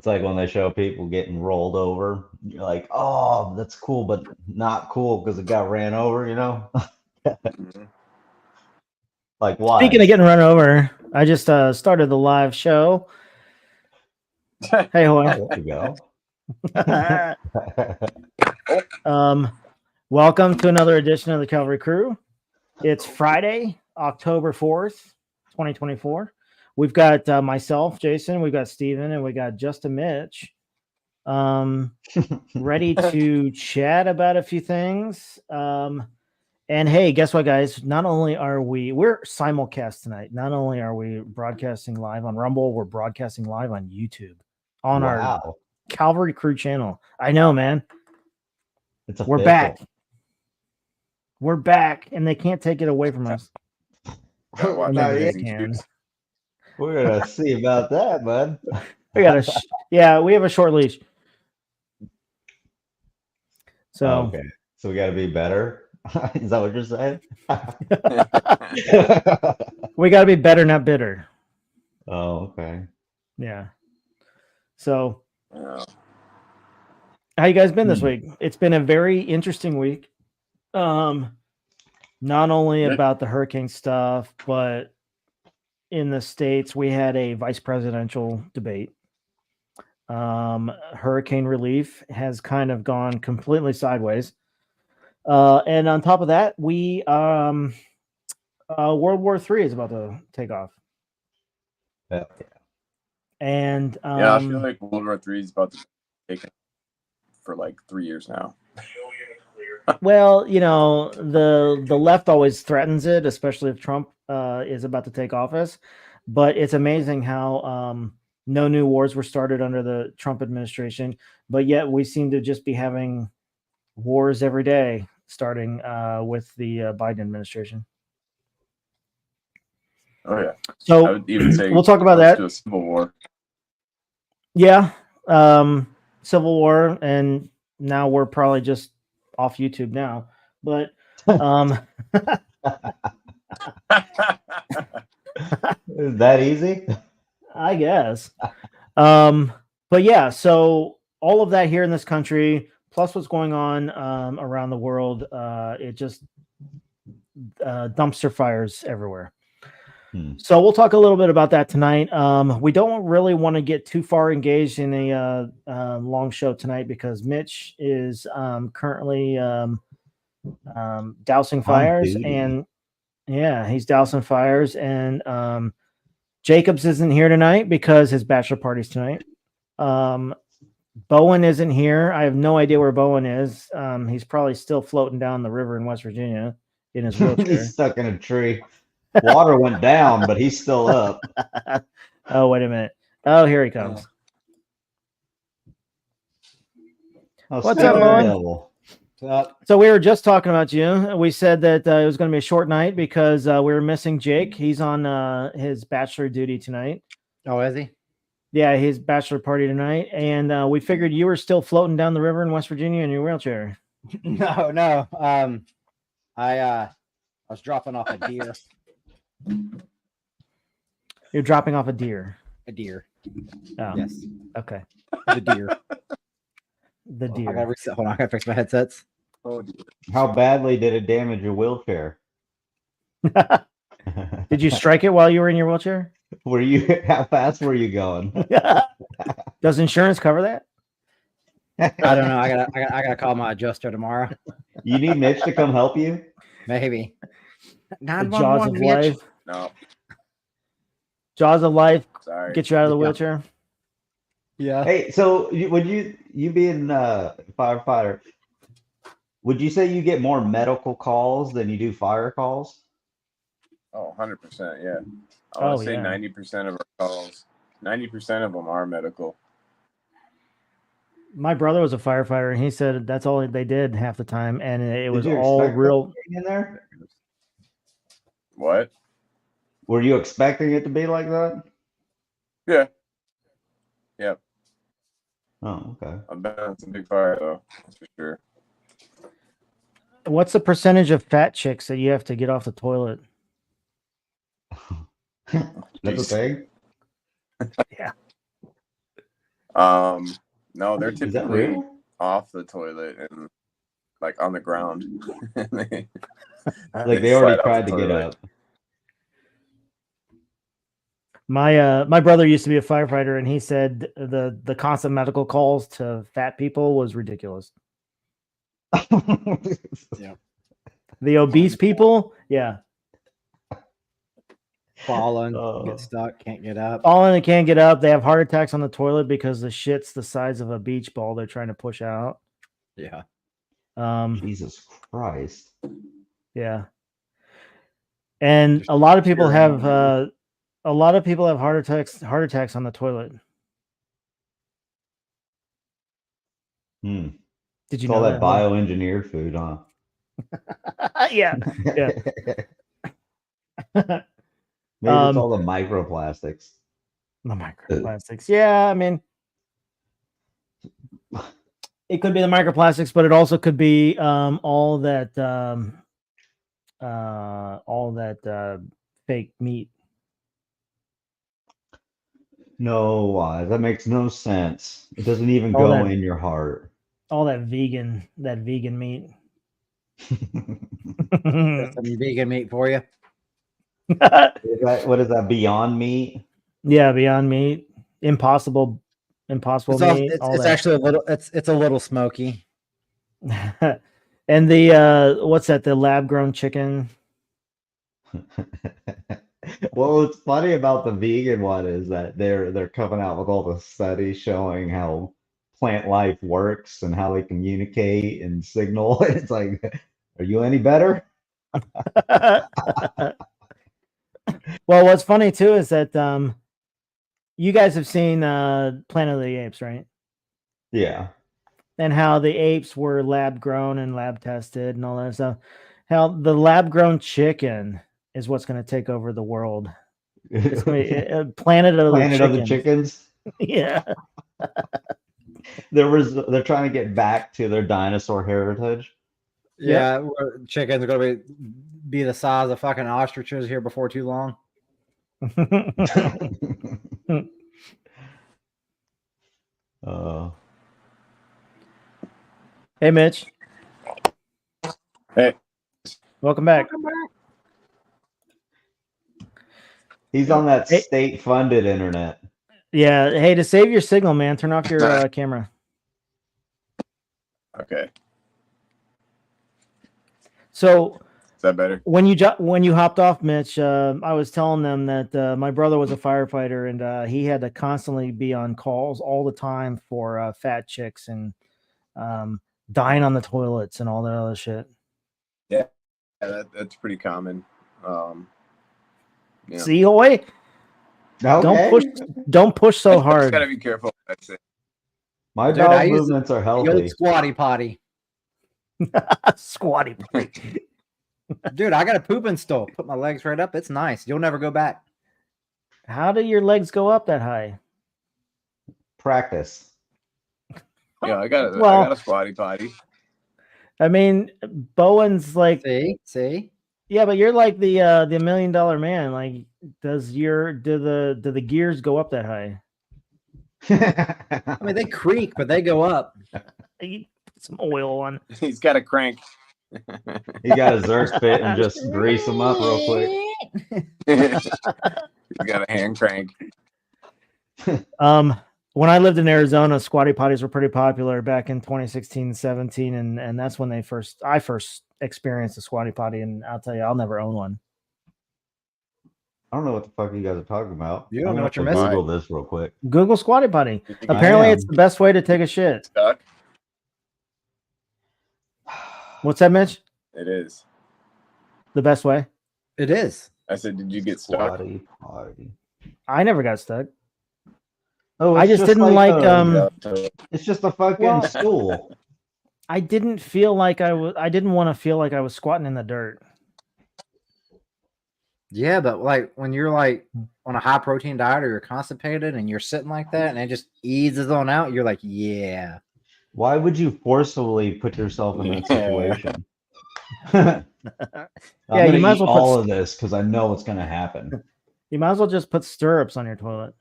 It's like when they show people getting rolled over. You're like, oh, that's cool, but not cool because it got ran over, you know? Like, why? Speaking of getting run over, I just started the live show. Hey, Oh, Hoy. there you go. Welcome to another edition of the Cavalry Crew. It's Friday, October 4th, 2024. We've got myself, Jason, we've got Steven, and we got Justin Mitch. Ready to chat about a few things. And hey, guess what, guys? Not only are we're simulcast tonight. Not only are we broadcasting live on Rumble, we're broadcasting live on YouTube on our Cavalry Crew channel. I know, man. We're back. We're back, and they can't take it away from us. We're gonna see about that, bud. We got we have a short leash. So okay, so we got to be better. Is that what you're saying? We got to be better, not bitter. Oh, okay. Yeah. So, how you guys been this week? It's been a very interesting week. Not only about the hurricane stuff, but in the States, we had a vice presidential debate. Hurricane relief has kind of gone completely sideways. And on top of that, we World War III is about to take off. Yeah. And I feel like World War III is about to take for like 3 years now. Well, you know, the left always threatens it, especially if Trump is about to take office. But it's amazing how no new wars were started under the Trump administration, but yet we seem to just be having wars every day, starting with the Biden administration. Oh yeah. So I would even say we'll talk about that. To a civil war. Yeah, civil war, and now we're probably just off YouTube now. But is that easy? I guess. But yeah, so all of that here in this country, plus what's going on around the world, it just dumpster fires everywhere. So we'll talk a little bit about that tonight. We don't really want to get too far engaged in a long show tonight because Mitch is currently dousing fires, and he's dousing fires, and Jacobs isn't here tonight because his bachelor party's tonight. Bowen isn't here. I have no idea where Bowen is. He's probably still floating down the river in West Virginia in his wheelchair. He's stuck in a tree. Water went down, but he's still up. Oh, wait a minute. Oh, here he comes. What's up, Bowen? So we were just talking about you. We said that it was going to be a short night because we were missing Jake. He's on his bachelor duty tonight. Oh, is he? Yeah, his bachelor party tonight. And we figured you were still floating down the river in West Virginia in your wheelchair. No. I was dropping off a deer. You're dropping off a deer. A deer. Oh. Yes. Okay. The deer. The deer. I gotta reset. Hold on, I gotta fix my headsets. Oh, dear. How badly did it damage your wheelchair? Did you strike it while you were in your wheelchair? How fast were you going? Does insurance cover that? I don't know. I gotta call my adjuster tomorrow. You need Mitch to come help you? Maybe. The jaws of life. No. Jaws of life. Sorry. Get you out of the wheelchair. Yeah. Hey, so would you being a firefighter, would you say you get more medical calls than you do fire calls? Oh, 100%, yeah. I want to say 90% of our calls, 90% of them are medical. My brother was a firefighter, and he said that's all they did half the time, and it was you all real. In there? What? Were you expecting it to be like that? Yeah. Yep. Oh, okay. I've been on some big fire though, that's for sure. What's the percentage of fat chicks that you have to get off the toilet? That's a thing? Yeah. No, they're Is that typically real? off the toilet and like on the ground. Like they already tried to get up. My brother used to be a firefighter, and he said the constant medical calls to fat people was ridiculous. Yeah. The obese people, yeah, Falling, Oh. get stuck, can't get up. all in, they can't get up. They have heart attacks on the toilet because the shit's the size of a beach ball they're trying to push out. Yeah. Jesus Christ. Yeah, and Just a lot of people pure have energy. heart attacks on the toilet. Hmm. Did you It's all know that that? bioengineered food, huh? Yeah, yeah. Maybe it's all the microplastics. The microplastics. Yeah, I mean, it could be the microplastics, but it also could be all that fake meat. No, that makes no sense. It doesn't even All go that- in your heart. All that vegan meat. Got some vegan meat for you. What is that? Beyond Meat? Yeah, Beyond Meat, Impossible It's, Meat. All it's that. actually a little. It's a little smoky. And the what's that? The lab grown chicken. Well, what's funny about the vegan one is that they're coming out with all the studies showing how plant life works and how they communicate and signal. It's like, are you any better? Well, what's funny too is that you guys have seen Planet of the Apes, right? Yeah. And how the apes were lab grown and lab tested and all that stuff. How the lab grown chicken is what's going to take over the world. It's going to be a Planet of the Chickens. Yeah. They're trying to get back to their dinosaur heritage. Yeah, chickens are gonna be the size of fucking ostriches here before too long. Hey, Mitch. Hey. Welcome back. He's on that state-funded internet. Yeah. Hey, to save your signal, man, turn off your camera. Okay. So, is that better? When you hopped off, Mitch, I was telling them that my brother was a firefighter and he had to constantly be on calls all the time for fat chicks and dying on the toilets and all that other shit. Yeah, that's pretty common. Yeah. See, Hoy, Okay. don't push so hard. Gotta be careful. That's it. My bowel movements are healthy. The old squatty potty. Squatty potty. Dude, I got a pooping stool. Put my legs right up. It's nice. You'll never go back. How do your legs go up that high? Practice. Yeah, I got a squatty potty. I mean, Bowen's like, see. Yeah, but you're like the $1 million man. Like, do the gears go up that high? I mean, they creak, but they go up. You put some oil on. He's got a crank. He got a Zerk fit and just grease them up real quick. He's got a hand crank. When I lived in Arizona, squatty potties were pretty popular back in 2016, 17, and that's when I first experienced a squatty potty, and I'll tell you, I'll never own one. I don't know what the fuck you guys are talking about. You don't know what you're missing. missing. Google this real quick. Google squatty potty. Apparently, it's the best way to take a shit. Stuck? What's that, Mitch? It is. The best way? It is. I said, did you get stuck? Squatty potty. I never got stuck. Oh, I just didn't like it's just a fucking stool. I didn't feel like I didn't want to feel like I was squatting in the dirt. Yeah, but like when you're like on a high protein diet or you're constipated and you're sitting like that and it just eases on out, you're like, yeah. Why would you forcibly put yourself in that situation? Yeah, you might as well put all of this because I know what's going to happen. You might as well just put stirrups on your toilet.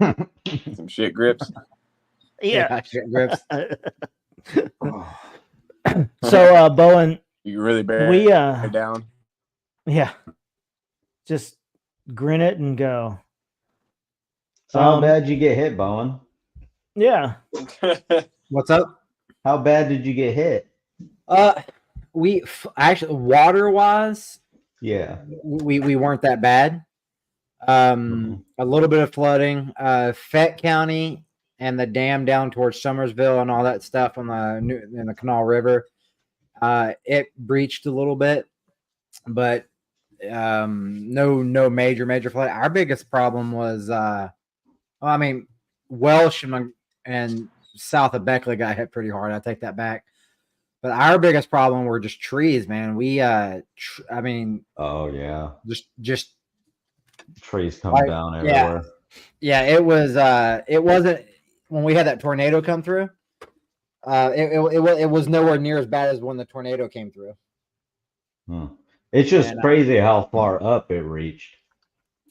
Some shit grips. Yeah. shit grips. So, Bowen, You really bear we it down. yeah, just grin it and go. So how bad you get hit, Bowen? Yeah. What's up? How bad did you get hit? We actually water wise, Yeah. we weren't that bad. A little bit of flooding. Fett County and the dam down towards Summersville and all that stuff on in the Canal River. It breached a little bit, but no major flood. Our biggest problem was Welsh and south of Beckley got hit pretty hard. I take that back. But our biggest problem were just trees, man. We oh yeah, just trees come down everywhere. Yeah, it wasn't when we had that tornado come through. It was nowhere near as bad as when the tornado came through. It's just crazy how far up it reached.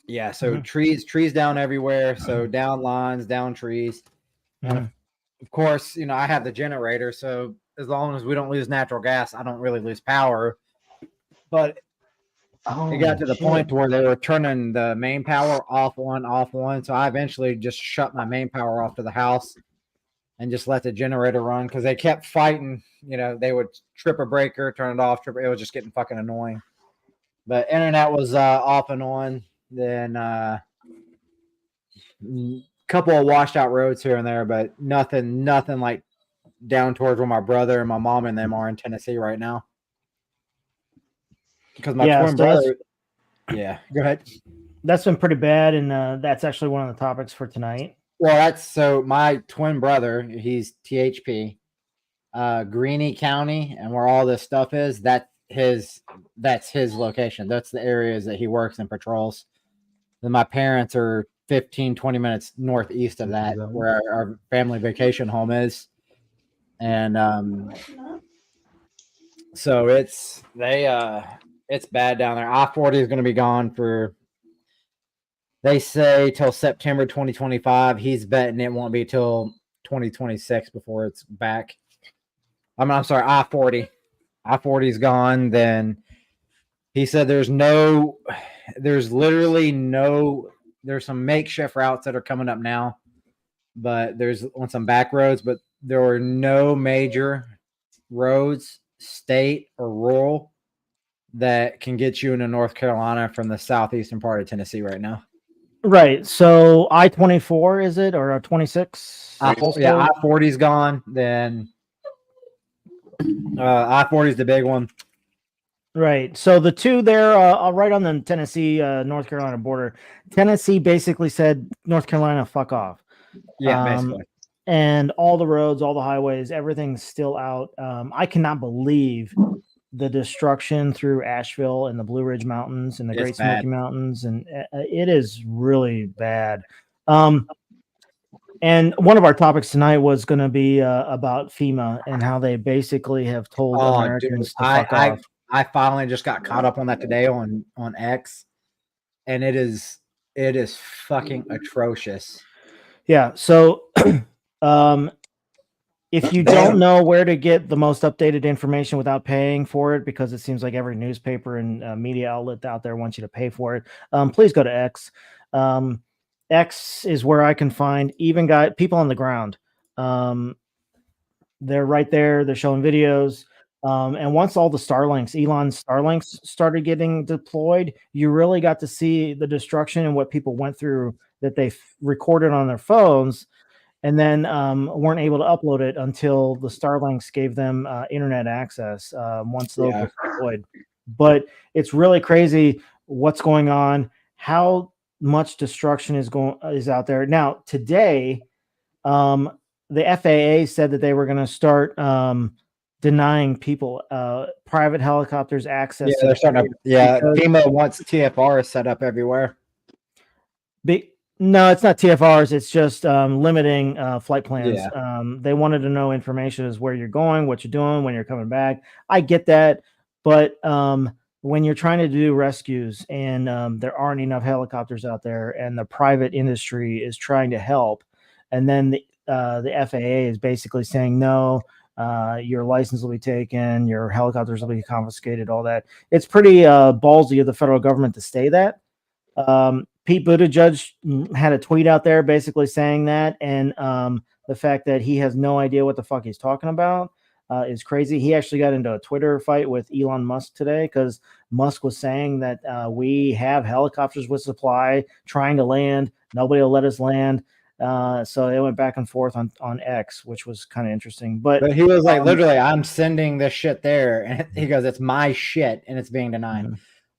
Yeah, so trees down everywhere. So down lines, down trees. And of course, I have the generator, so as long as we don't lose natural gas, I don't really lose power. But it got to the point where they were turning the main power off one. So I eventually just shut my main power off to the house and just let the generator run because they kept fighting. They would trip a breaker, turn it off, it was just getting fucking annoying. But internet was off and on. Then a couple of washed out roads here and there, but nothing like down towards where my brother and my mom and them are in Tennessee right now. Because my twin brother. Yeah, go ahead. That's been pretty bad, and that's actually one of the topics for tonight. Well, my twin brother, he's THP, Greene County, and where all this stuff is, that's his location. That's the areas that he works and patrols. Then my parents are 15, 20 minutes northeast of that, where our family vacation home is. And so it's bad down there. I-40 is going to be gone for, they say, till September 2025. He's betting it won't be till 2026 before it's back. I'm sorry, I-40. I-40 is gone. Then he said there's some makeshift routes that are coming up now, but there's on some back roads, but there were no major roads, state or rural, that can get you into North Carolina from the southeastern part of Tennessee right now. Right. So I-24 is it, or 26? I-40's gone. Then I-40 is the big one. Right. So the two there, right on the Tennessee, North Carolina border, Tennessee basically said, North Carolina, fuck off. Yeah, basically. And all the roads, all the highways, everything's still out. I cannot believe the destruction through Asheville and the Blue Ridge Mountains and the Great Smoky Mountains. And it is really bad. And one of our topics tonight was going to be about FEMA and how they basically have told Americans to fuck off. I finally just got caught up on that today on X, and it is fucking atrocious. Yeah. So, if you don't know where to get the most updated information without paying for it, because it seems like every newspaper and media outlet out there wants you to pay for it, please go to X. X is where I can find even people on the ground. They're right there. They're showing videos. And once all the Elon's Starlinks started getting deployed, you really got to see the destruction and what people went through that they recorded on their phones, and then weren't able to upload it until the Starlinks gave them internet access once those were deployed. But it's really crazy what's going on, how much destruction is out there. Now, today, the FAA said that they were going to start denying people private helicopters access. Yeah, they're starting to. Yeah, FEMA wants TFRs set up everywhere. No, it's not TFRs. It's just limiting flight plans. Yeah. They wanted to know information as where you're going, what you're doing, when you're coming back. I get that, but when you're trying to do rescues and there aren't enough helicopters out there, and the private industry is trying to help, and then the FAA is basically saying no, your license will be taken, your helicopters will be confiscated, all that. It's pretty ballsy of the federal government to say that. Pete Buttigieg had a tweet out there basically saying that, and the fact that he has no idea what the fuck he's talking about is crazy. He actually got into a Twitter fight with Elon Musk today because Musk was saying that we have helicopters with supply trying to land. Nobody will let us land. So they went back and forth on X, which was kind of interesting. But he was like, literally, I'm sending this shit there. And he goes, it's my shit, and it's being denied. Mm-hmm.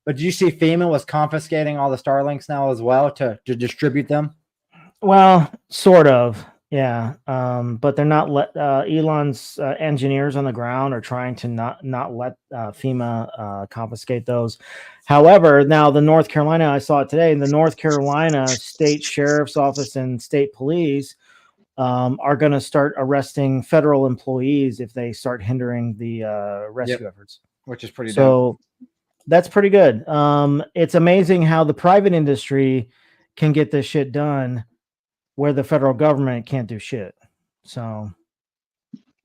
But did you see FEMA was confiscating all the Starlinks now as well to distribute them? Well, sort of. Yeah, but they're not Elon's engineers on the ground are trying to not let FEMA confiscate those. However, now the North Carolina, I saw it today, the North Carolina State Sheriff's Office and State Police are going to start arresting federal employees if they start hindering the rescue efforts, which is pretty dope. That's pretty good. It's amazing how the private industry can get this shit done where the federal government can't do shit. So,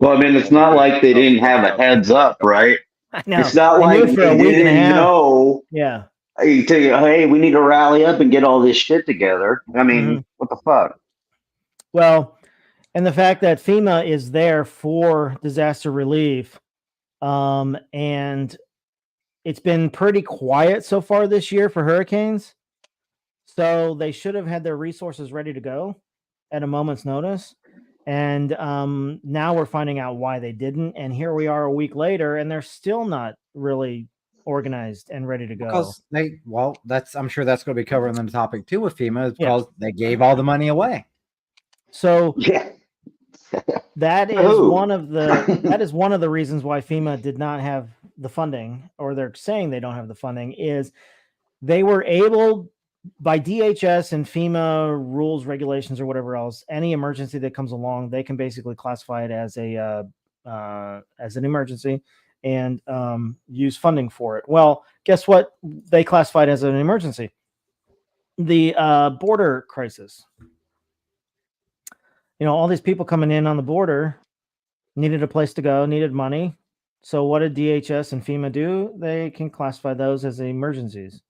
well, I mean, it's not like they didn't have a heads up, right? I know. It's not like they didn't know. Yeah. Hey, we need to rally up and get all this shit together. I mean, what the fuck? Well, and the fact that FEMA is there for disaster relief, and it's been pretty quiet so far this year for hurricanes. So they should have had their resources ready to go at a moment's notice. And now we're finding out why they didn't. And here we are a week later, and they're still not really organized and ready to go. Because I'm sure that's going to be covering the topic too with FEMA, because they gave all the money away. So that is one of the reasons why FEMA did not have the funding, or they're saying they don't have the funding, is they were able, by DHS and FEMA rules, regulations, or whatever else, any emergency that comes along, they can basically classify it as as an emergency and use funding for it. Well, guess what? They classified as an emergency. The border crisis. All these people coming in on the border needed a place to go, needed money. So what did DHS and FEMA do? They can classify those as emergencies.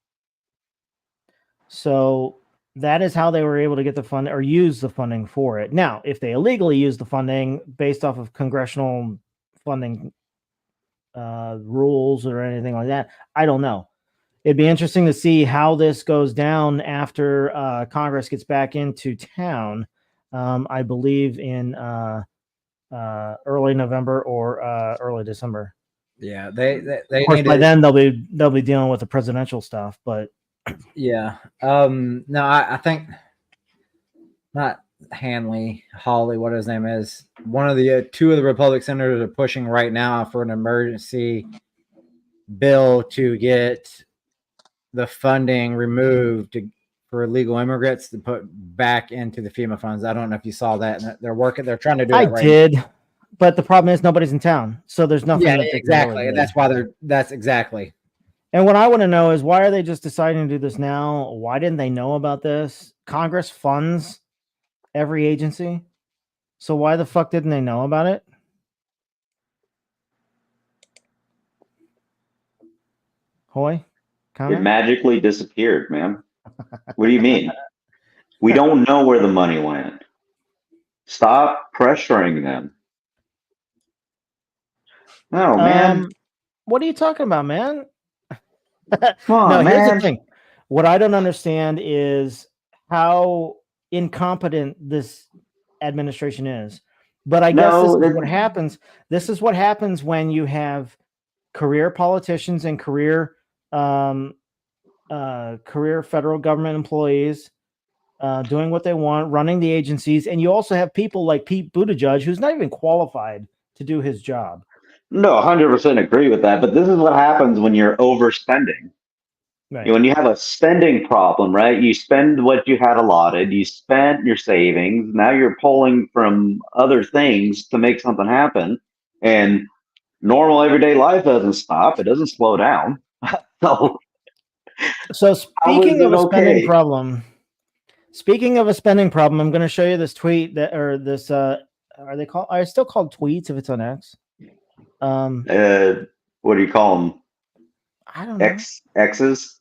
So that is how they were able to get the fund or use the funding for it. Now, if they illegally use the funding based off of congressional funding rules or anything like that, I don't know. It'd be interesting to see how this goes down after Congress gets back into town. I believe in early November or early December. Yeah, they of course by then they'll be dealing with the presidential stuff, but yeah. No, I think not Hanley, Hawley, what his name is. One of the two of the Republican senators are pushing right now for an emergency bill to get the funding removed for illegal immigrants to put back into the FEMA funds. I don't know if you saw that. And they're trying to do that right did, but the problem is nobody's in town, so there's nothing. Yeah, exactly. Really, that's why that's exactly. And what I want to know is, why are they just deciding to do this now? Why didn't they know about this? Congress funds every agency, so why the fuck didn't they know about it? Hoy? Comment? It magically disappeared, man. What do you mean? We don't know where the money went. Stop pressuring them. Oh, man. What are you talking about, man? Come on, man. Here's the thing. What I don't understand is how incompetent this administration is. But I guess this is what happens. This is what happens when you have career politicians and career federal government employees doing what they want, running the agencies, and you also have people like Pete Buttigieg, who's not even qualified to do his job. No, 100% agree with that. But this is what happens when you're overspending. Right. When you have a spending problem, right? You spend what you had allotted, you spent your savings, now you're pulling from other things to make something happen. And normal everyday life doesn't stop, it doesn't slow down. How So is speaking of it a spending okay? problem, I'm going to show you this tweet that, or this, are they called? Are still called tweets if it's on X? What do you call them? I don't know. X's?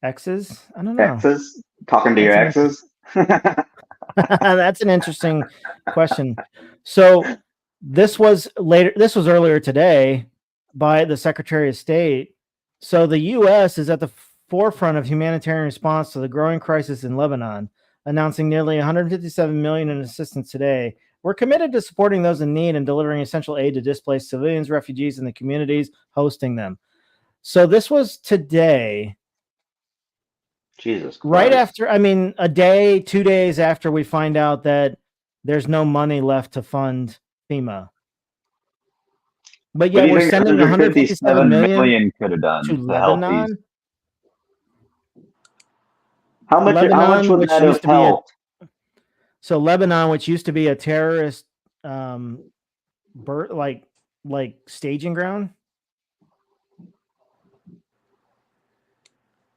X's? I don't know. X's? Talking to your That's exes? That's an interesting question. So this was earlier today by the Secretary of State. So the U.S. is at the forefront of humanitarian response to the growing crisis in Lebanon, announcing nearly 157 million in assistance today. We're committed to supporting those in need and delivering essential aid to displaced civilians, refugees, and the communities hosting them. So this was today. Jesus Christ. Right after, a day, 2 days after we find out that there's no money left to fund FEMA. But yeah, we're sending 157 million could have done to to help these. Lebanon. How much would that have helped? So Lebanon, which used to be a terrorist like staging ground.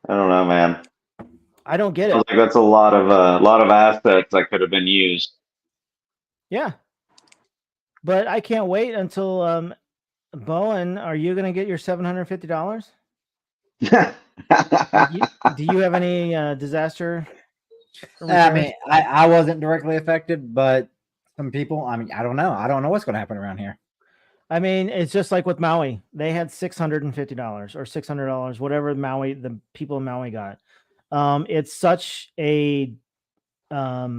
I don't know, man. I don't get it. Like that's a lot of assets that could have been used. Yeah, but I can't wait until Bowen. Are you going to get your $750? Do you have any disaster? I wasn't directly affected, but some people. I don't know. I don't know what's going to happen around here. It's just like with Maui. They had $650 or $600, whatever the people in Maui got. It's such a slap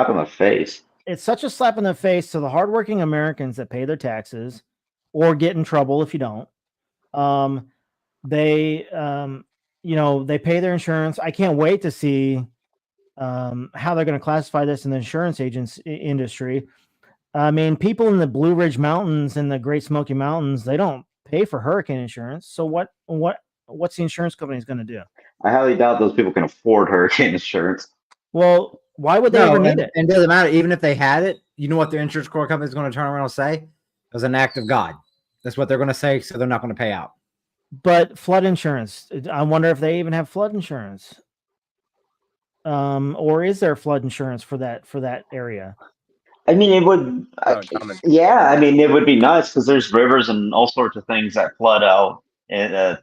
in the face. It's such a slap in the face to the hardworking Americans that pay their taxes or get in trouble if you don't. They pay their insurance. I can't wait to see how they're going to classify this in the insurance agents industry. People in the Blue Ridge Mountains and the Great Smoky Mountains, they don't pay for hurricane insurance. So what's the insurance company going to do? I highly doubt those people can afford hurricane insurance. Well, why would they ever need it? And it doesn't matter. Even if they had it, you know what their insurance core company is going to turn around and say? It was an act of God. That's what they're going to say, so they're not going to pay out. But flood insurance, I wonder if they even have flood insurance. Or is there flood insurance for that area? It would, it would be nice because there's rivers and all sorts of things that flood out and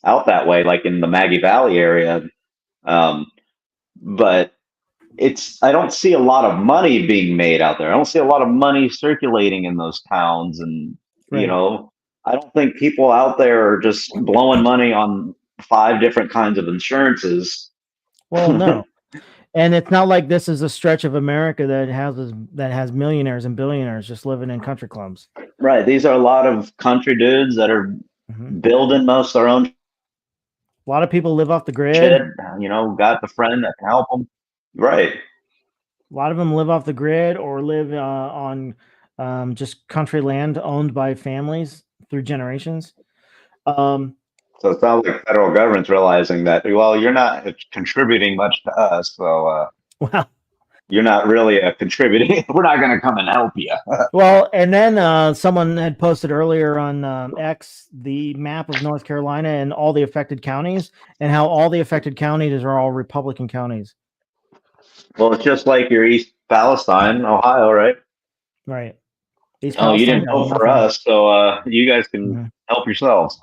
out that way, like in the Maggie Valley area. But I don't see a lot of money being made out there. I don't see a lot of money circulating in those towns, and right. I don't think people out there are just blowing money on 5 different kinds of insurances. Well, no. And it's not like this is a stretch of America that has millionaires and billionaires just living in country clubs. Right. These are a lot of country dudes that are building most of their own. A lot of people live off the grid. Shit, got the friend that can help them. Right. A lot of them live off the grid or live on just country land owned by families through generations. So it sounds like the federal government's realizing that, well, you're not contributing much to us, so you're not really contributing. We're not going to come and help you. Well, and then someone had posted earlier on X the map of North Carolina and all the affected counties, and how all the affected counties are all Republican counties. Well, it's just like your East Palestine, Ohio, right? Right. You didn't vote for us, so you guys can help yourselves.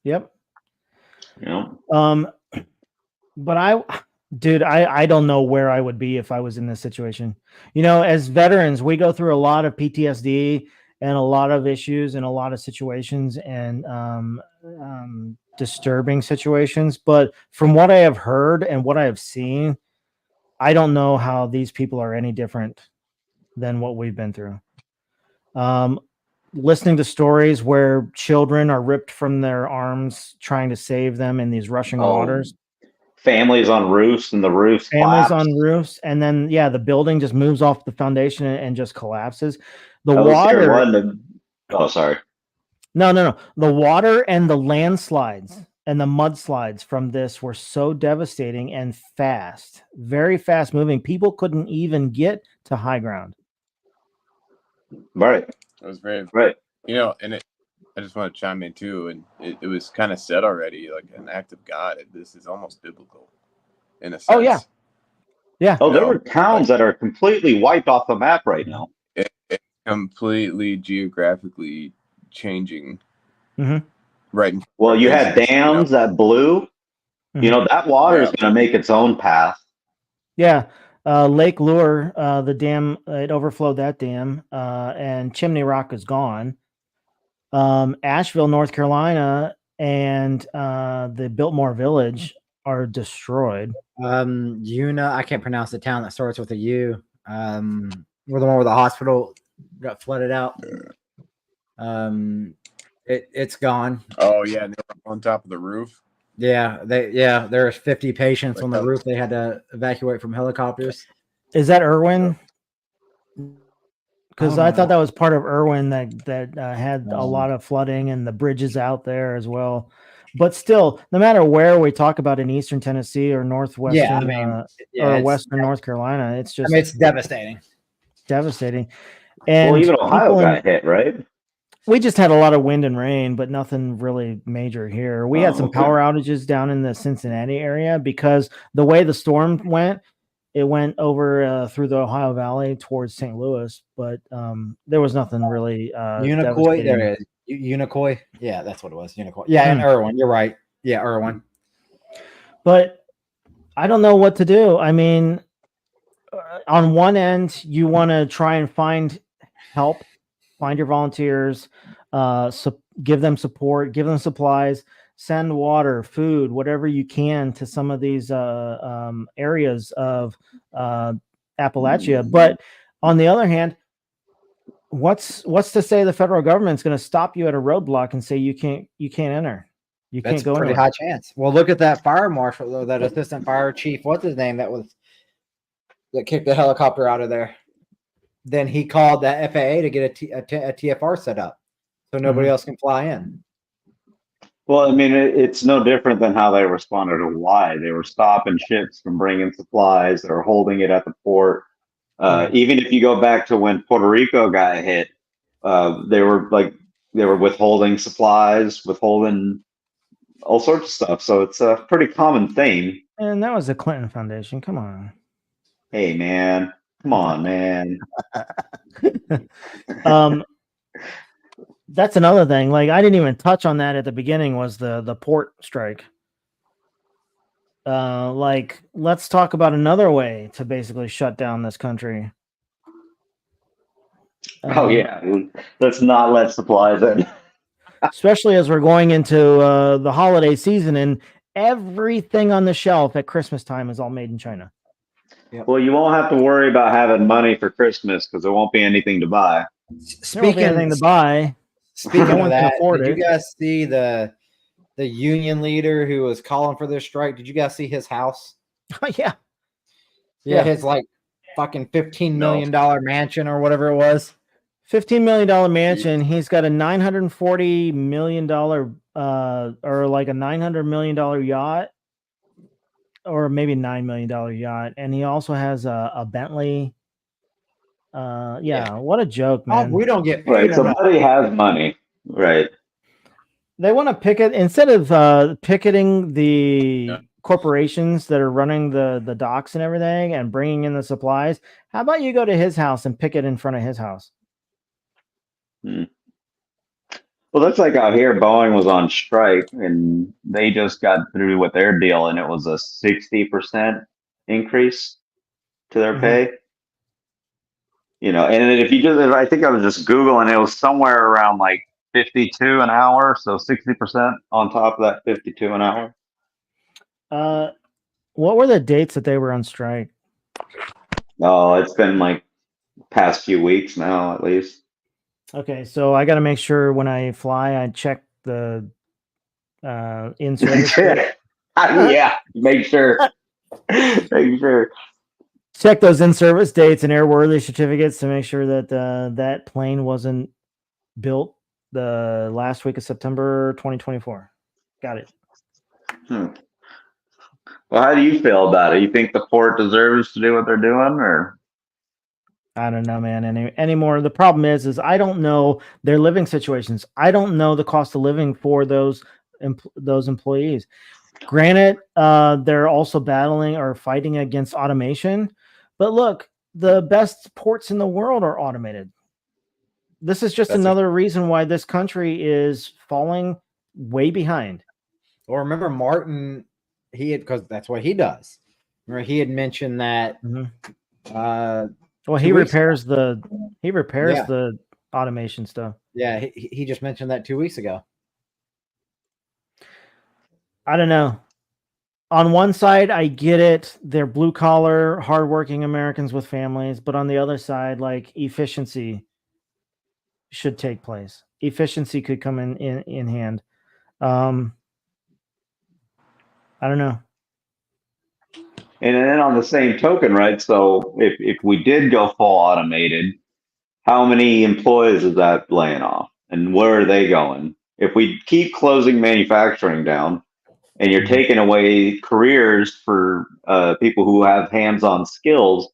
Yep. But I don't know where I would be if I was in this situation. As veterans, we go through a lot of PTSD and a lot of issues and a lot of situations and disturbing situations. But from what I have heard and what I have seen, I don't know how these people are any different than what we've been through. Listening to stories where children are ripped from their arms trying to save them in these rushing waters. Families on roofs and the roofs collapse. On roofs, and then the building just moves off the foundation and just collapses. The water. Sorry. No. The water and the landslides and the mudslides from this were so devastating and fast, very fast moving. People couldn't even get to high ground. Right. It was very right. And I just want to chime in too, and it was kind of said already, like an act of God. This is almost biblical, in a sense. Oh yeah, yeah. Oh, there were towns that are completely wiped off the map right now. It's completely geographically changing. Mm-hmm. Right. Well, you had dams that blew. Mm-hmm. You know, that water is going to make its own path. Yeah. Lake Lure, the dam, it overflowed that dam, and Chimney Rock is gone. Asheville, North Carolina, and the Biltmore Village are destroyed. I can't pronounce the town that starts with a U. We're the one where the hospital got flooded out. It's gone. Oh yeah, they were on top of the roof. Yeah, there's 50 patients on the roof. They had to evacuate from helicopters. Is that Irwin? Because I thought that was part of Irwin that had a lot of flooding and the bridges out there as well. But still, no matter where we talk about in Eastern Tennessee or Northwestern or Western North Carolina, it's just it's devastating. Devastating. And well, even Ohio got hit, right? We just had a lot of wind and rain, but nothing really major here. We had some power outages down in the Cincinnati area because the way the storm went, it went over through the Ohio Valley towards St. Louis, but there was nothing really. Unicoi, there it is. Unicoi. Yeah, that's what it was. Unicoi. Yeah, and Irwin. You're right. Yeah, Irwin. But I don't know what to do. I mean, on one end, you want to try and find help. Find your volunteers, give them support, give them supplies, send water, food, whatever you can to some of these areas of Appalachia. But on the other hand, what's to say the federal government's going to stop you at a roadblock and say you can't enter? You can't go. That's a pretty high chance. Well, look at that fire marshal, though, that assistant fire chief. What's his name? That kicked the helicopter out of there. Then he called the FAA to get a TFR set up so nobody else can fly in. Well, I mean, it's no different than how they responded to Hawaii. They were stopping ships from bringing supplies. They were holding it at the port. Even if you go back to when Puerto Rico got hit, they were withholding supplies, withholding all sorts of stuff. So it's a pretty common thing. And that was the Clinton Foundation. Come on. Hey, man. Come on, man. That's another thing. Like, I didn't even touch on that at the beginning, was the port strike. Like, let's talk about another way to basically shut down this country. Oh yeah, let's not let supplies in. Especially as we're going into the holiday season, and everything on the shelf at Christmas time is all made in China. Yep. Well, you won't have to worry about having money for Christmas because there won't be anything to buy. Speaking of that, did you guys see the union leader who was calling for this strike? Did you guys see his house? Yeah. His like fucking $15 million mansion or whatever it was. $15 million mansion. He's got a $940 million or like a $900 million yacht, or maybe $9 million yacht, and he also has a Bentley. What a joke, man. We don't get paid. Right, somebody has money, right? They want to picket instead of picketing the corporations that are running the docks and everything and bringing in the supplies. How about you go to his house and picket in front of his house? Well, that's like out here. Boeing was on strike, and they just got through with their deal, and it was a 60% increase to their pay. You know, and if you I think I was just Googling, it was somewhere around like 52 an hour, so 60% on top of that 52 an hour. What were the dates that they were on strike? Oh, it's been like past few weeks now, at least. Okay, so I got to make sure when I fly, I check the in-service. Yeah, make sure. Make sure. Check those in-service dates and airworthy certificates to make sure that that plane wasn't built the last week of September 2024. Got it. Well, how do you feel about it? You think the port deserves to do what they're doing, or? I don't know, man, anymore. The problem is I don't know their living situations. I don't know the cost of living for those employees. Granted, they're also battling or fighting against automation, but look, the best ports in the world are automated. This is just another reason why this country is falling way behind. Well, remember Martin, because that's what he does. Remember, he had mentioned that. Well, he repairs the automation stuff. Yeah, he just mentioned that 2 weeks ago. I don't know. On one side, I get it. They're blue collar, hardworking Americans with families. But on the other side, like, efficiency should take place. Efficiency could come in hand. I don't know. And then on the same token, right? So if we did go full automated, how many employees is that laying off? And where are they going? If we keep closing manufacturing down and you're taking away careers for people who have hands-on skills,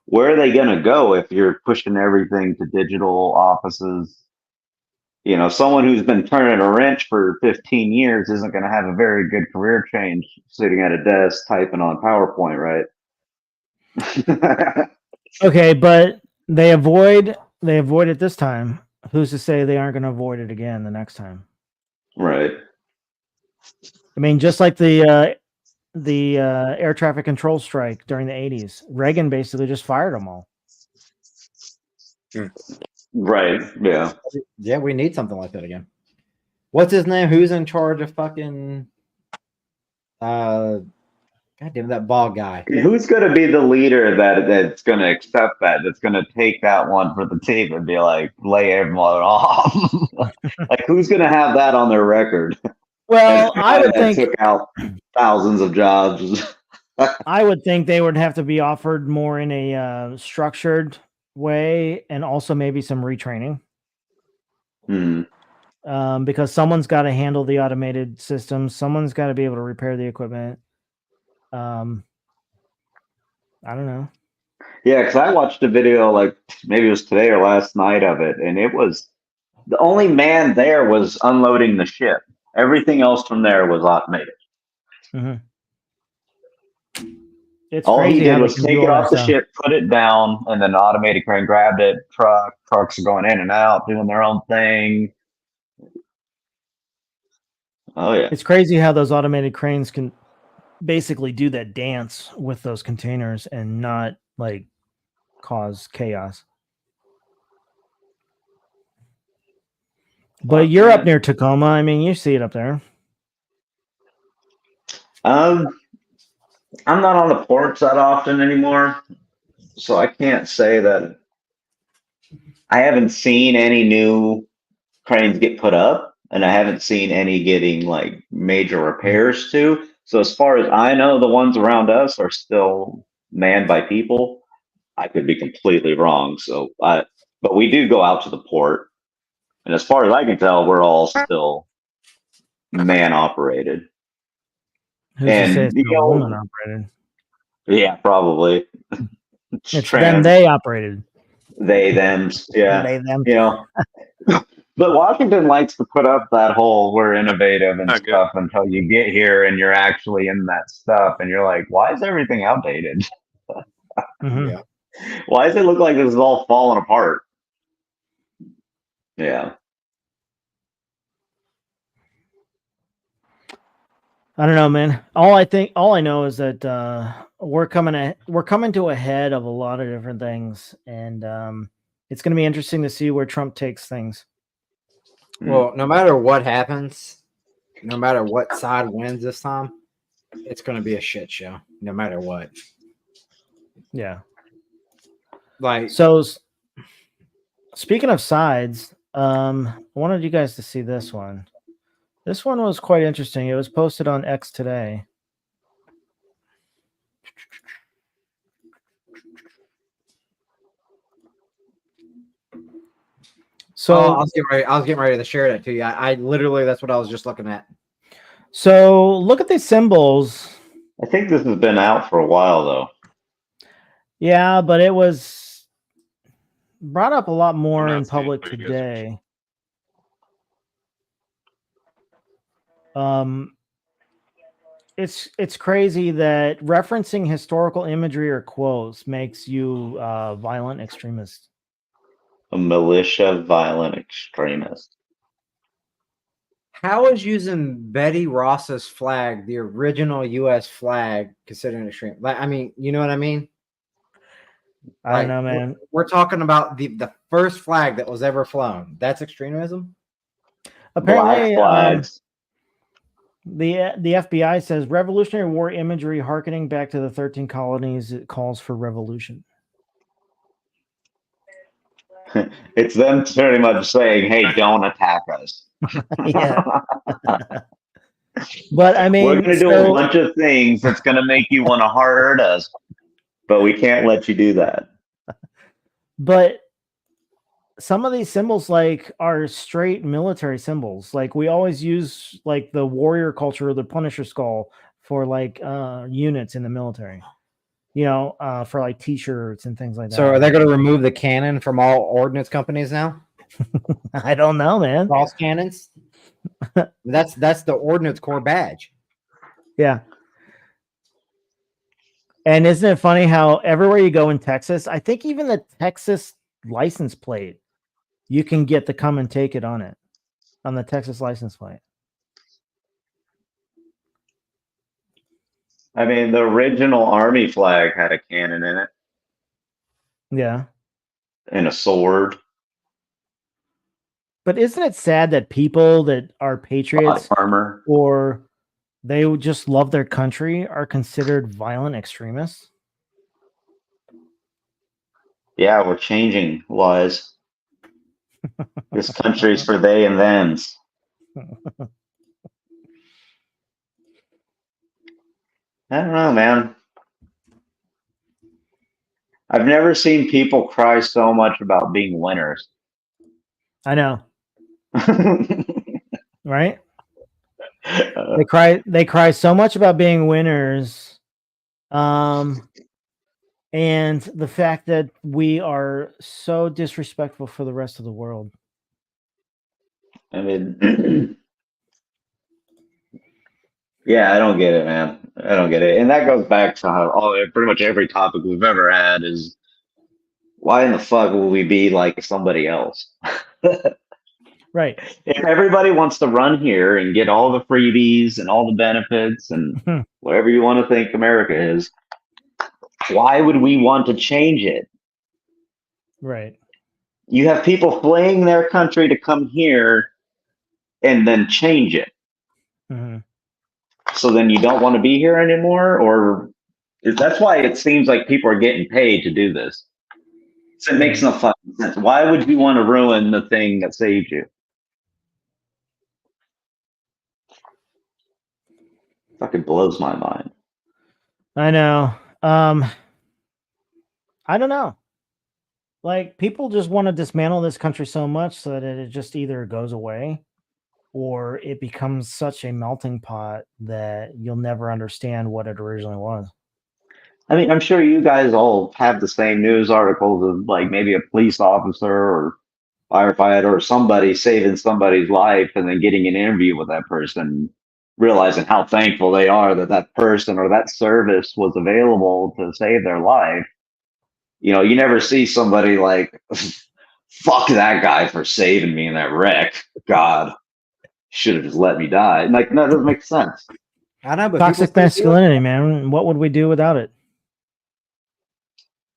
where are they going to go if you're pushing everything to digital offices? You know, someone who's been turning a wrench for 15 years isn't going to have a very good career change sitting at a desk typing on PowerPoint, right? Okay, but they avoid it this time. Who's to say they aren't going to avoid it again the next time? Right. I mean, just like the air traffic control strike during the 80s, Reagan basically just fired them all. Right. Yeah. Yeah, we need something like that again. What's his name? Who's in charge of fucking God damn that bald guy? Who's going to be the leader that's going to accept that? That's going to take that one for the team and be like, lay everyone off. Like, who's going to have that on their record? Well, I would think took out thousands of jobs. I would think they would have to be offered more in a structured way, and also maybe some retraining. Because someone's got to handle the automated systems. Someone's got to be able to repair the equipment. I don't know. Yeah, because I watched a video, like maybe it was today or last night of it, and it was the only man there was unloading the ship. Everything else from there was automated. It's all crazy he did was take it off the ship, put it down, and then the automated crane grabbed it. Trucks are going in and out, doing their own thing. Oh yeah, it's crazy how those automated cranes can basically do that dance with those containers and not like cause chaos. But you're up near Tacoma. I mean, you see it up there. I'm not on the ports that often anymore, so I can't say that I haven't seen any new cranes get put up, and I haven't seen any getting like major repairs to. So as far as I know, the ones around us are still manned by people. I could be completely wrong. But we do go out to the port, and as far as I can tell, we're all still man operated. Who's to say it's not woman operated? Yeah, probably. It's them. They operated. They them. Yeah. They them. You know. But Washington likes to put up that whole "we're innovative" and stuff until you get here and you're actually in that stuff, and you're like, "Why is everything outdated? Yeah. Why does it look like this is all falling apart?" Yeah. I don't know, man. All I know is that we're coming to a head of a lot of different things, and it's going to be interesting to see where Trump takes things. Well, no matter what happens, no matter what side wins this time, it's going to be a shit show. No matter what. Yeah. Like, so, speaking of sides, I wanted you guys to see this one. This one was quite interesting. It was posted on X today. So I was getting ready to share that to you. I literally, that's what I was just looking at. So look at these symbols. I think this has been out for a while, though. Yeah, but it was brought up a lot more in public today. It's crazy that referencing historical imagery or quotes makes you a violent extremist. A militia violent extremist. How is using Betty Ross's flag, the original U.S. flag, considered extreme? Like, I mean, you know what I mean? I don't know, man. We're talking about the first flag that was ever flown. That's extremism? Apparently, Black flags. The FBI says Revolutionary War imagery harkening back to the 13 colonies. It calls for revolution. It's them pretty much saying, "Hey, don't attack us." Yeah. But I mean, we're going to do a bunch of things that's going to make you want to hurt us, but we can't let you do that. But some of these symbols like are straight military symbols. Like we always use like the warrior culture or the Punisher skull for like units in the military, you know, for like t-shirts and things like that. So are they going to remove the cannon from all ordnance companies now? I don't know, man. Cross cannons? That's the Ordnance Corps badge. Yeah. And isn't it funny how everywhere you go in Texas, I think even the Texas license plate, you can get the come and take it on the Texas license plate. I mean, the original Army flag had a cannon in it. Yeah. And a sword. But isn't it sad that people that are patriots armor, or they would just love their country are considered violent extremists? Yeah, we're changing laws. This country's for they and thems. I don't know, man. I've never seen people cry so much about being winners. I know. Right? They cry so much about being winners. And the fact that we are so disrespectful for the rest of the world. I mean, yeah, I don't get it, man. I don't get it. And that goes back to how pretty much every topic we've ever had is why in the fuck will we be like somebody else? Right. If everybody wants to run here and get all the freebies and all the benefits and whatever you want to think America is, why would we want to change it? Right. You have people fleeing their country to come here and then change it. Mm-hmm. So then you don't want to be here anymore? Or that's why it seems like people are getting paid to do this. So it makes no fucking sense. Why would you want to ruin the thing that saved you? Fucking blows my mind. I know. I don't know. Like people just want to dismantle this country so much so that it just either goes away or it becomes such a melting pot that you'll never understand what it originally was. I mean, I'm sure you guys all have the same news articles of like maybe a police officer or firefighter or somebody saving somebody's life and then getting an interview with that person, realizing how thankful they are that that person or that service was available to save their life. You know, you never see somebody like, fuck that guy for saving me in that wreck. God, should have just let me die. Like, no, it doesn't make sense. I know, but toxic masculinity, man. What would we do without it?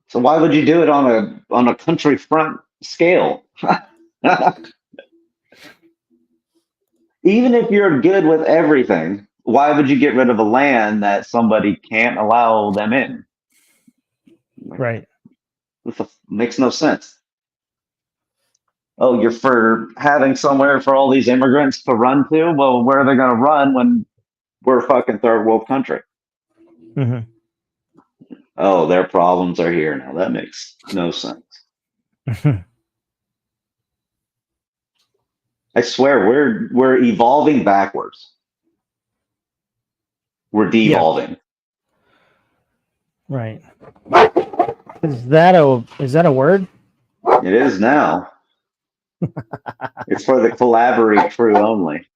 So why would you do it on a country front scale? Even if you're good with everything, why would you get rid of a land that somebody can't allow them in? Right. Makes no sense. Oh, you're for having somewhere for all these immigrants to run to? Well, where are they going to run when we're a fucking third world country? Mm-hmm. Oh, their problems are here now. That makes no sense. I swear, we're evolving backwards. We're devolving. Yeah. Right. Is that a word? It is now. It's for the Cavalry crew only.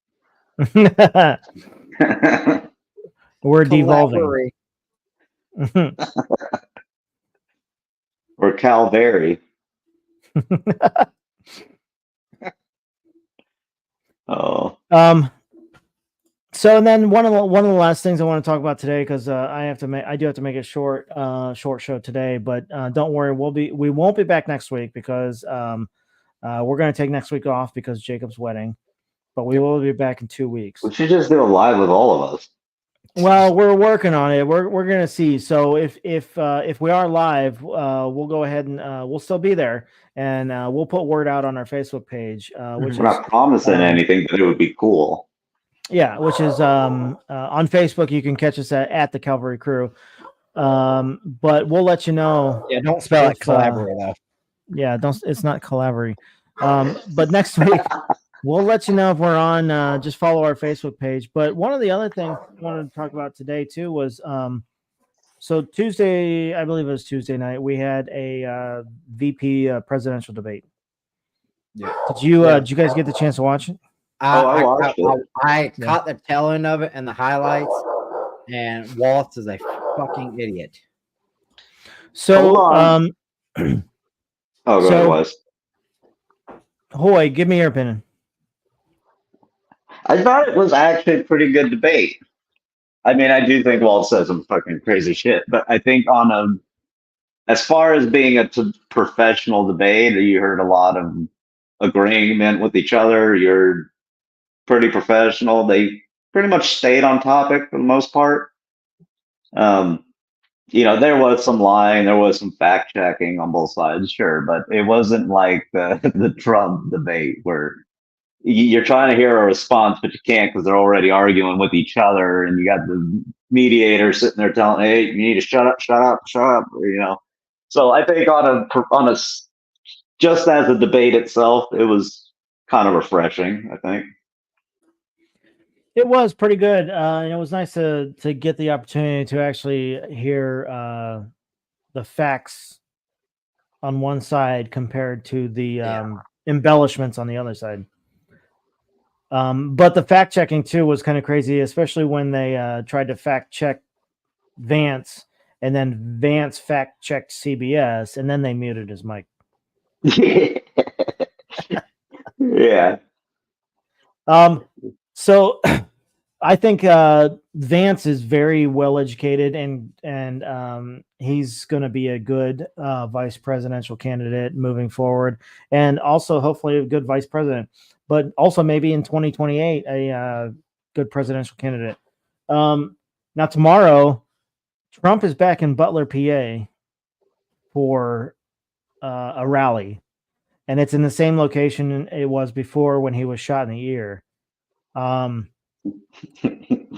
We're devolving. Or Cavalry. Oh. So and then one of the last things I want to talk about today, because I do have to make a short show today, but don't worry, we won't be back next week because we're going to take next week off because Jacob's wedding, but we will be back in 2 weeks. We should just do a live with all of us. Well, we're working on it. We're going to see. So if we are live, we'll go ahead and we'll still be there, and we'll put word out on our Facebook page. Which we're not promising anything, but it would be cool. Yeah, which is on Facebook. You can catch us at the Cavalry Crew. But we'll let you know. Yeah, don't spell it Cavalry though. Yeah, it's not Cavalry. But next week we'll let you know if we're on. Just follow our Facebook page. But one of the other things I wanted to talk about today too was so Tuesday, I believe it was Tuesday night, we had a VP presidential debate. Yeah. Did you guys get the chance to watch it? I watched it. I caught the tail end of it and the highlights, and Wallace is a fucking idiot. So, go ahead, Wes. Hoy, give me your opinion. I thought it was actually a pretty good debate. I mean, I do think Wallace says some fucking crazy shit, but I think as far as being a professional debate, you heard a lot of agreement with each other. You're pretty professional. They pretty much stayed on topic for the most part. There was some lying, there was some fact checking on both sides, sure, but it wasn't like the Trump debate where you're trying to hear a response, but you can't because they're already arguing with each other, and you got the mediator sitting there telling, "Hey, you need to shut up." So I think on a just as a debate itself, it was kind of refreshing, I think. It was pretty good. And it was nice to get the opportunity to actually hear the facts on one side compared to the embellishments on the other side. But the fact checking too was kind of crazy, especially when they tried to fact check Vance, and then Vance fact checked CBS, and then they muted his mic. Yeah. So I think Vance is very well educated, and he's going to be a good vice presidential candidate moving forward, and also hopefully a good vice president, but also maybe in 2028 a good presidential candidate. Now tomorrow, Trump is back in Butler, PA, for a rally, and it's in the same location it was before when he was shot in the ear.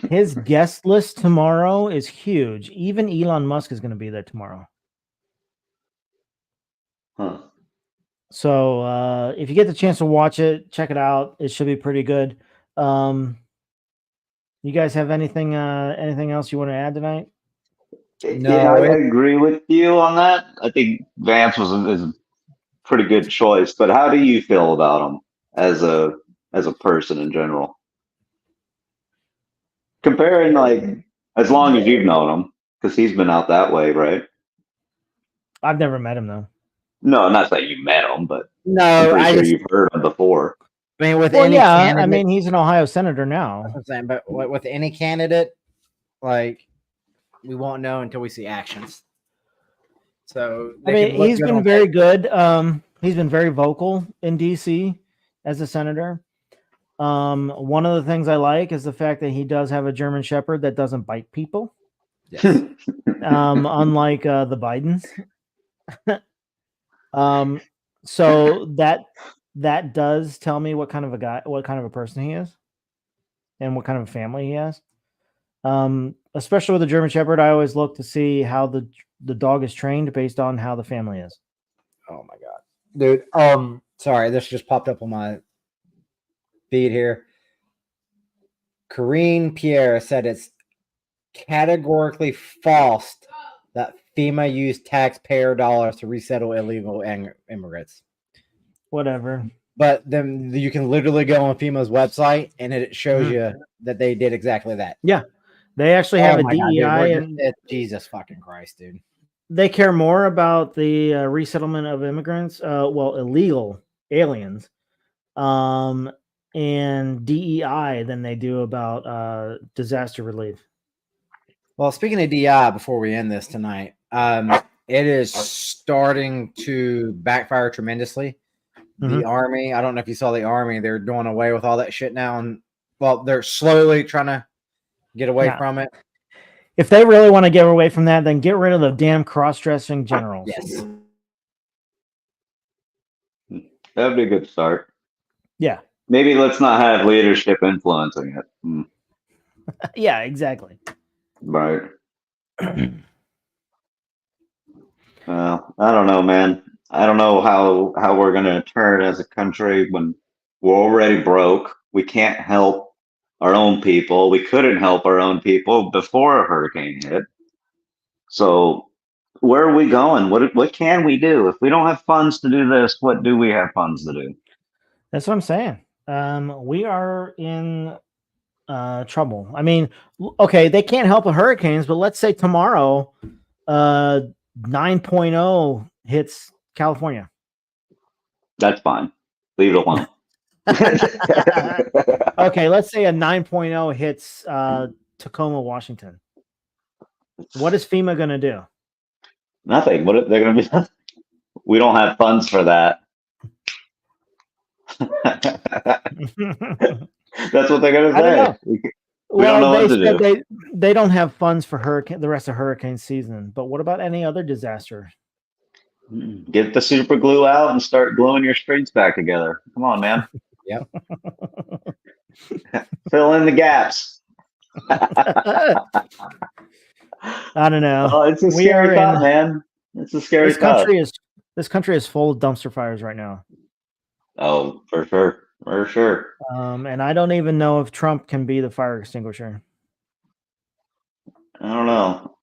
His guest list tomorrow is huge. Even Elon Musk is going to be there tomorrow. Huh. So if you get the chance to watch it, check it out. It should be pretty good. You guys have anything else you want to add tonight? No, yeah, I agree with you on that. I think Vance is a pretty good choice. But how do you feel about him as a person in general? Comparing, like, as long as you've known him, because he's been out that way, right? I've never met him, though. No, not that you met him, but no, you've heard him before. I mean, with any candidate, I mean, he's an Ohio senator now. That's what I'm saying, but with any candidate, like, we won't know until we see actions. So I mean, he's been very good. He's been very vocal in DC as a senator. One of the things I like is the fact that he does have a German Shepherd that doesn't bite people. Yes. Unlike the Bidens. So that does tell me what kind of a person he is, and what kind of a family he has. Especially with the German Shepherd, I always look to see how the dog is trained based on how the family is. Oh my god, dude. Sorry, this just popped up on my feed here. Corinne Pierre said it's categorically false that FEMA used taxpayer dollars to resettle illegal immigrants. Whatever. But then you can literally go on FEMA's website and it shows you that they did exactly that. Yeah. They actually have a DEI and Jesus fucking Christ, dude. They care more about the resettlement of immigrants, illegal aliens, and DEI than they do about disaster relief. Well, speaking of DEI, before we end this tonight, it is starting to backfire tremendously. The Army, I don't know if you saw the Army, they're doing away with all that shit now. And well, they're slowly trying to get away from it. If they really want to get away from that, then get rid of the damn cross-dressing generals. Yes. That'd be a good start. Yeah. Maybe let's not have leadership influencing it. Yeah, exactly. Right. Well, I don't know, man. I don't know how we're going to turn as a country when we're already broke. We can't help our own people. We couldn't help our own people before a hurricane hit. So where are we going? What can we do? If we don't have funds to do this, what do we have funds to do? That's what I'm saying. We are in trouble. I mean, okay, they can't help the hurricanes, but let's say tomorrow 9.0 hits California. That's fine. Leave it alone. Okay, let's say a 9.0 hits Tacoma, Washington. What is FEMA going to do? Nothing. They're going to be nothing. We don't have funds for that. That's what they're going to say. We don't know what to do. They don't have funds for the rest of hurricane season. But what about any other disaster? Get the super glue out and start gluing your streets back together. Come on, man. Yep. Fill in the gaps. I don't know. Oh, it's a scary thought, man. It's a scary thought. This country is full of dumpster fires right now. Oh, for sure. For sure. And I don't even know if Trump can be the fire extinguisher. I don't know.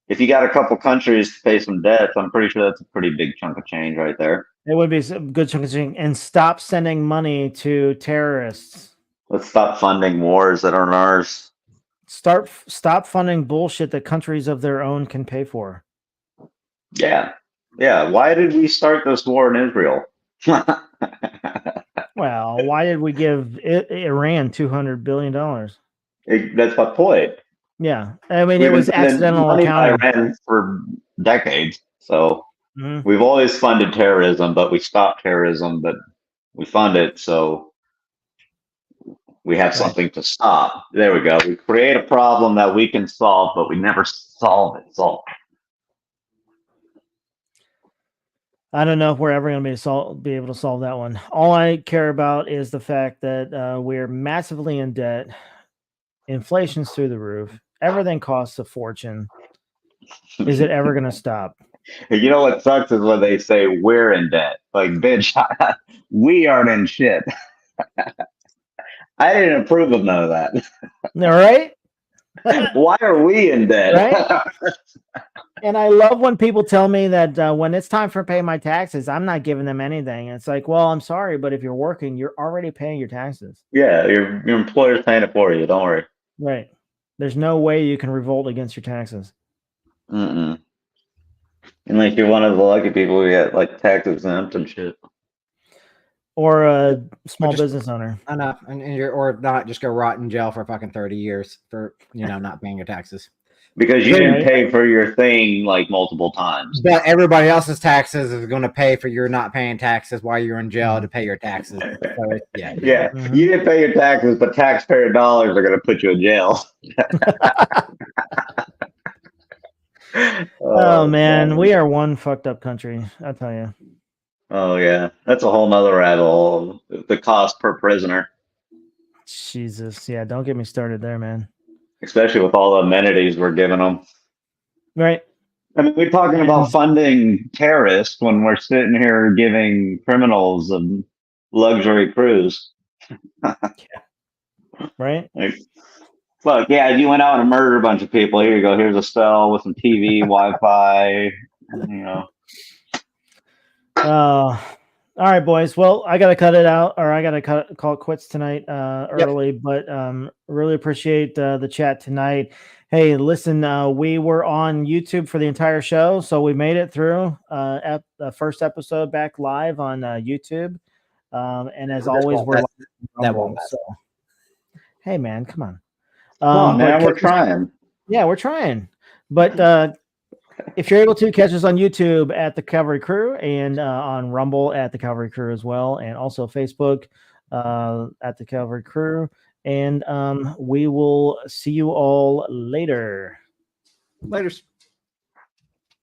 If you got a couple countries to pay some debts, I'm pretty sure that's a pretty big chunk of change right there. It would be a good chunk of change. And stop sending money to terrorists. Let's stop funding wars that aren't ours. Stop funding bullshit that countries of their own can pay for. Yeah. Yeah. Why did we start this war in Israel? Well, why did we give Iran $200 billion? That's my point. Yeah. I mean, it was accidental accounting. Iran for decades. So we've always funded terrorism, but we stopped terrorism, but we fund it. So we have something to stop. There we go. We create a problem that we can solve, but we never solve it. I don't know if we're ever going to be able to solve that one. All I care about is the fact that we're massively in debt. Inflation's through the roof. Everything costs a fortune. Is it ever going to stop? You know what sucks is when they say we're in debt. Like, bitch, we aren't in shit. I didn't approve of none of that. All right? Why are we in debt? Right? And I love when people tell me that when it's time for pay my taxes, I'm not giving them anything. It's like, well, I'm sorry, but if you're working, you're already paying your taxes. Yeah, your employer's paying it for you. Don't worry. Right. There's no way you can revolt against your taxes. Unless you're one of the lucky people who get like tax exempt and shit. Or a small business owner. I know, or not just go rot in jail for fucking 30 years for not paying your taxes. Because you didn't pay for your thing like multiple times. But everybody else's taxes is going to pay for your not paying taxes while you're in jail to pay your taxes. So, yeah. Mm-hmm. You didn't pay your taxes, but taxpayer dollars are going to put you in jail. Oh man, we are one fucked up country. I'll tell you. Oh yeah, that's a whole nother rabbit hole. The cost per prisoner. Jesus, yeah, don't get me started there, man. Especially with all the amenities we're giving them. Right. I mean, we're talking about funding terrorists when we're sitting here giving criminals a luxury cruise. Right. Like, look, yeah, you went out and murdered a bunch of people. Here you go. Here's a cell with some TV, Wi-Fi. All right, boys. Well, I gotta cut it out, or I gotta call it quits tonight early. But really appreciate the chat tonight. Hey, listen, we were on YouTube for the entire show, so we made it through at the first episode back live on YouTube. And as always, we're that won't so. Hey, man, come on. Come on, man, we're trying. Yeah, we're trying. But if you're able to, catch us on YouTube at the Cavalry Crew and on Rumble at the Cavalry Crew as well, and also Facebook at the Cavalry Crew. And we will see you all later. Later.